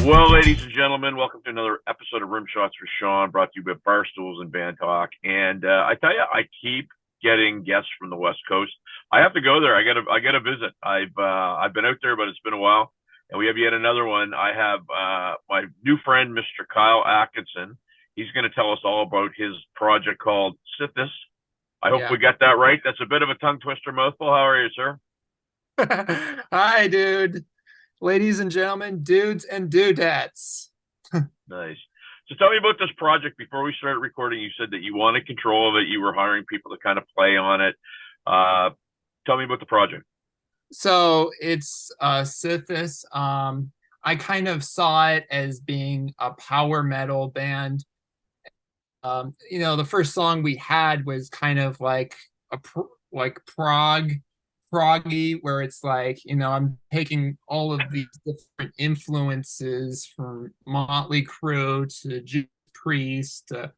Well, ladies and gentlemen, welcome to another episode of Rimshots for Sean, brought to you by Barstools and Bandtalk. And I tell you, I keep getting guests from the West Coast. I have to go there. I got to visit. I've been out there, but it's been a while. And we have yet another one. I have my new friend, Mr. Kyle Atkinson. He's going to tell us all about his project called Sithis. I hope Yeah. we got that right. That's a bit of a tongue twister mouthful. How are you, sir? Hi, dude. Ladies and gentlemen, dudes and dudettes. Nice. So tell me about this project. Before we started recording, you said that you wanted control of it. You were hiring people to kind of play on it. Uh, Tell me about the project. So it's Sithis. I kind of saw it as being a power metal band. The first song we had was kind of like like proggy, where it's like, I'm taking all of these different influences from Motley Crue to Judas Priest to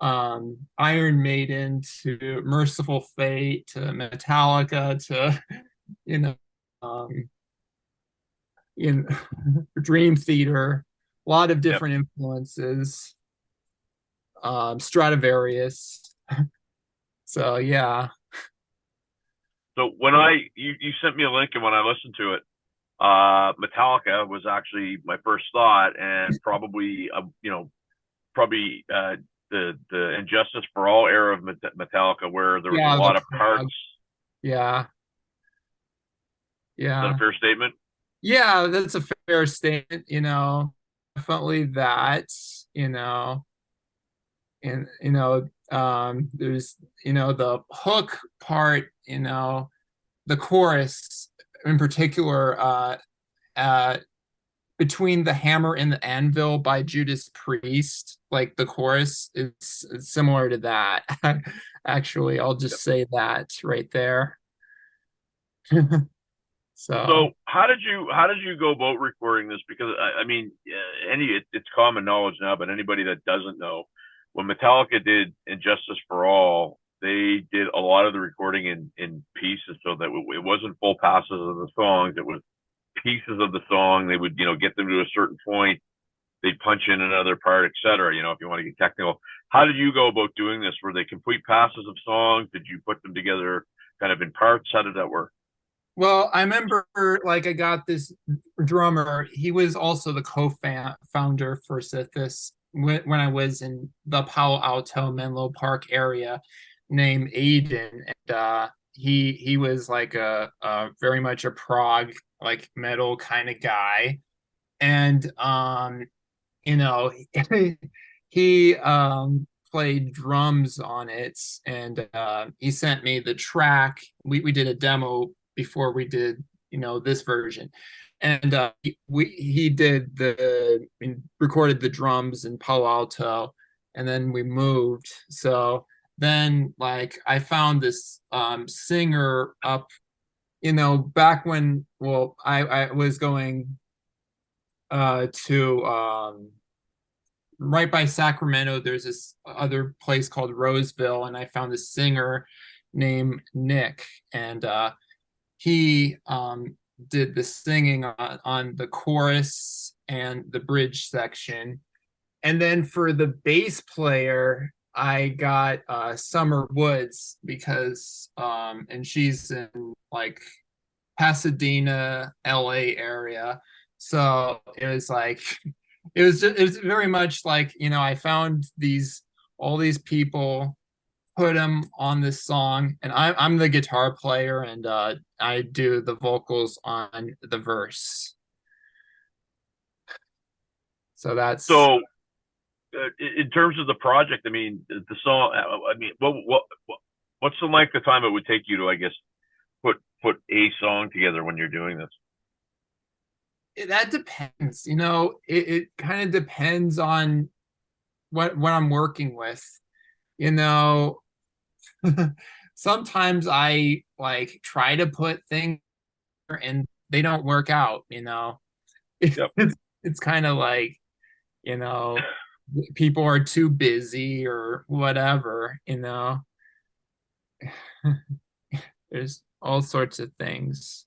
Iron Maiden to Merciful Fate to Metallica to you know um, in Dream Theater, a lot of Yep. different influences, Stradivarius. So yeah, So when you sent me a link, and when I listened to it, Metallica was actually my first thought, and probably probably the Injustice for All era of Metallica, where there was a yeah, the lot of parts. prog, yeah, Is that a yeah, fair statement? yeah. That's a fair statement. Definitely that. You know, and there's the hook part. The chorus in particular, uh between the hammer and the anvil by Judas Priest, like the chorus is similar to that. Actually, I'll Yep. just say that right there. So So how did you go about recording this? Because I mean, it's common knowledge now, but anybody that doesn't know, when Metallica did Injustice for All, they did a lot of the recording in pieces, so that it wasn't full passes of the songs. It was pieces of the song. They would get them to a certain point. They'd punch in another part, etc. If you want to get technical. How did you go about doing this? Were they complete passes of songs? Did you put them together kind of in parts? How did that work? well, I remember, like, I got this drummer. He was also the co-founder for Sithis when I was in the Palo Alto, Menlo Park area, named Aiden, and he was like a very much a prog, like, metal kind of guy, and you know, he played drums on it, and he sent me the track. We did a demo before we did, this version, and he did recorded the drums in Palo Alto, and then we moved. So then, like, I found this singer up, back when, well, I was going to right by Sacramento. There's this other place called Roseville, and I found this singer named Nick, and he did the singing on the chorus and the bridge section. And then for the bass player, I got Summer Woods, because and she's in, like, Pasadena, LA area. So it was like it was very much like, I found all these people, put them on this song, and I'm the guitar player, and I do the vocals on the verse. So that's So in terms of the project, I mean, the song. I mean, what's the length of time it would take you to, I guess, put a song together when you're doing this? that depends. It kind of depends on what I'm working with. You know, Sometimes I, like, try to put things and they don't work out. Yep. It's it's kind of like, you know, people are too busy or whatever. There's all sorts of things.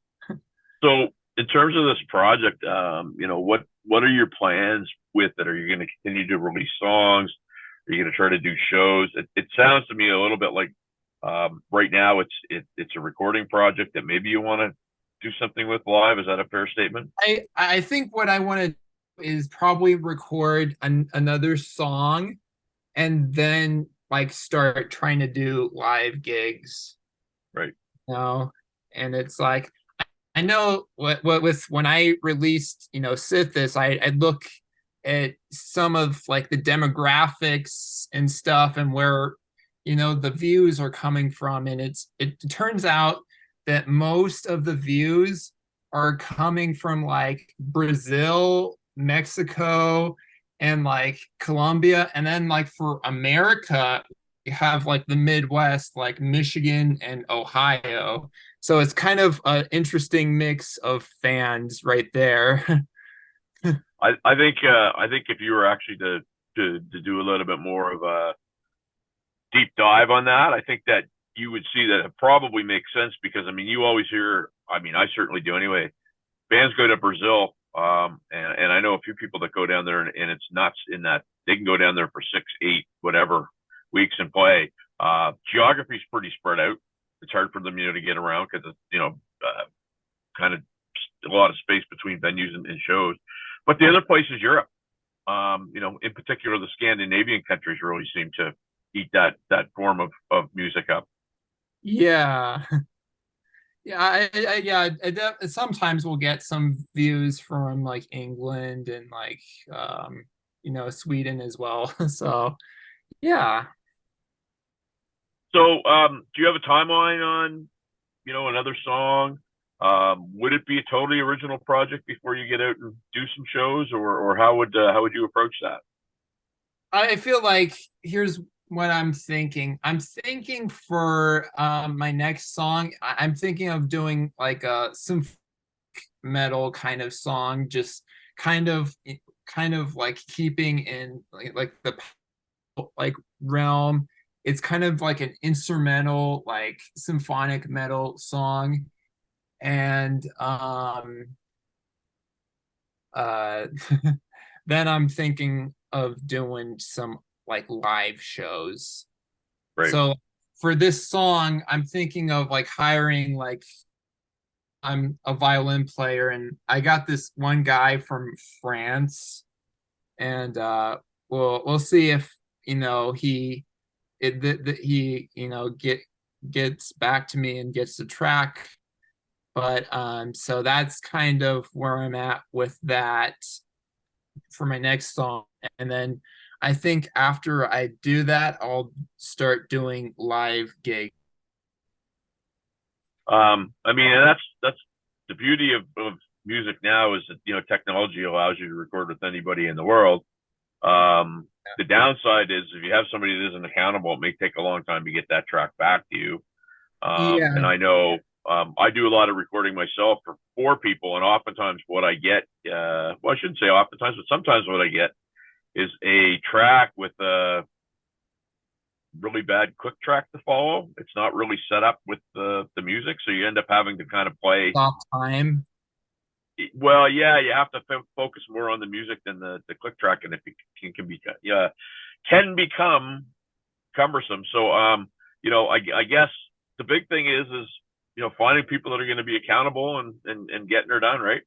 So in terms of this project, what are your plans with it? Are you going to continue to release songs? Are you going to try to do shows? It sounds to me a little bit like right now it's a recording project that maybe you want to do something with live. Is that a fair statement? I think what I want to do is probably record another song and then like start trying to do live gigs, Right. you know? And it's like I know what with when I released, Sithis, I look at some of like the demographics and stuff and where, the views are coming from. And it turns out that most of the views are coming from like Brazil, Mexico, and like Colombia. And then like for America, you have like the Midwest, like Michigan and Ohio. So it's kind of an interesting mix of fans right there. I think if you were actually to do a little bit more of a deep dive on that, I think that you would see that it probably makes sense because I mean you always hear, I mean I certainly do anyway. Bands go to Brazil, and I know a few people that go down there and it's nuts in that they can go down there for 6, 8, whatever weeks and play. Geography's pretty spread out. It's hard for them, to get around because it's, kind of a lot of space between venues and shows. But the other place is Europe. In particular, the Scandinavian countries really seem to eat that form of music up. Yeah. Yeah, sometimes we'll get some views from like England and like Sweden as well. So yeah. So, do you have a timeline on, another song? Would it be a totally original project before you get out and do some shows, or how would you approach that? I feel like here's what I'm thinking. I'm thinking for my next song, I'm thinking of doing like a symphonic metal kind of song, just kind of kind of like keeping in like the like realm. It's kind of like an instrumental, like symphonic metal song. And uh then I'm thinking of doing some like live shows. Right. So for this song, I'm thinking of like hiring like I'm a violin player and I got this one guy from France and we'll see if he he gets back to me and gets the track. But so that's kind of where I'm at with that for my next song. And then I think after I do that, I'll start doing live gigs. I mean, and that's the beauty of music now is that technology allows you to record with anybody in the world. The downside is if you have somebody that isn't accountable, it may take a long time to get that track back to you. And Yeah. I know I do a lot of recording myself for people, and oftentimes what I get, well, I shouldn't say oftentimes, but sometimes what I get is a track with a really bad click track to follow. It's not really set up with the music, so you end up having to kind of play. Stop time. Well, yeah, you have to focus more on the music than the click track, and it can be yeah can become cumbersome. So I guess the big thing is finding people that are going to be accountable and getting her done right.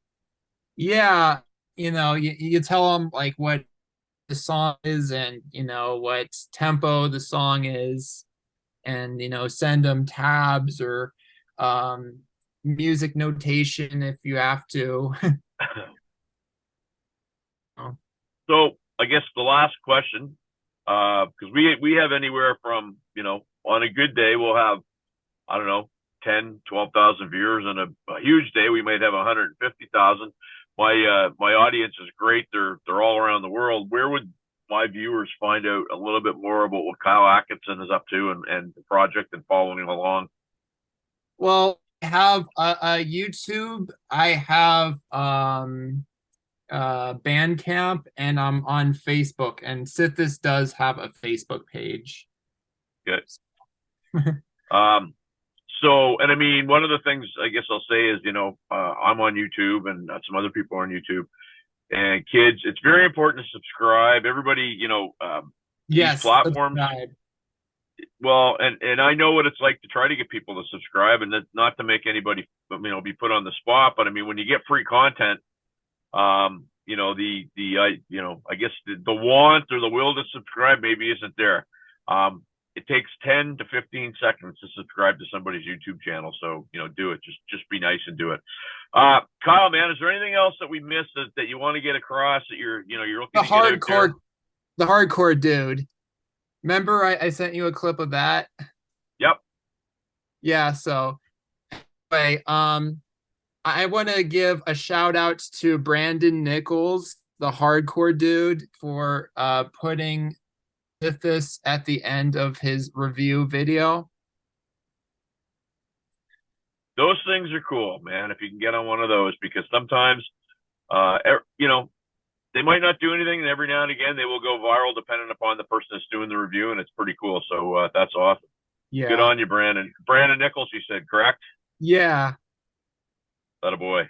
Yeah. You tell them like what the song is and what tempo the song is and send them tabs or um music notation if you have to. Oh. So I guess the last question, because we have anywhere from on a good day we'll have, I don't know, 10, 12,000 viewers. On a huge day we might have 150,000. My audience is great. They're all around the world. Where would my viewers find out a little bit more about what Kyle Atkinson is up to and the project and following along? Well, I have a YouTube. I have Bandcamp, and I'm on Facebook. And Sithis does have a Facebook page. Good. Um, So, and I mean, one of the things I guess I'll say is, I'm on YouTube and some other people are on YouTube. And kids, it's very important to subscribe. Everybody, these Yes, platforms, subscribe. well, and I know what it's like to try to get people to subscribe, and that's not to make anybody, be put on the spot. But I mean, when you get free content, I guess the want or the will to subscribe maybe isn't there. It takes 10 to 15 seconds to subscribe to somebody's YouTube channel. So, do it. Just be nice and do it. Kyle, man, is there anything else that we missed that you want to get across that you're looking to get out there? The hardcore dude. Remember I sent you a clip of that? Yep. Yeah, so anyway, I want to give a shout out to Brandon Nichols, the hardcore dude, for putting Sithis at the end of his review video. Those things are cool, man. If you can get on one of those, because sometimes, they might not do anything, and every now and again they will go viral depending upon the person that's doing the review, and it's pretty cool. So that's awesome. Yeah. Good on you, Brandon. Brandon Nichols, you said, correct? Yeah. That a boy.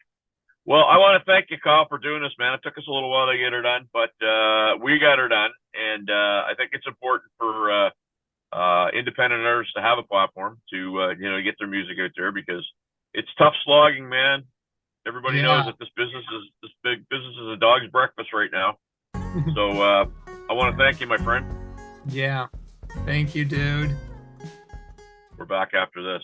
Well, I want to thank you, Kyle, for doing this, man. It took us a little while to get her done, but we got her done, and I think it's important for independent artists to have a platform to get their music out there, because it's tough slogging, man. Everybody knows that this big business is a dog's breakfast right now. So I want to thank you, my friend. Yeah. Thank you, dude. We're back after this.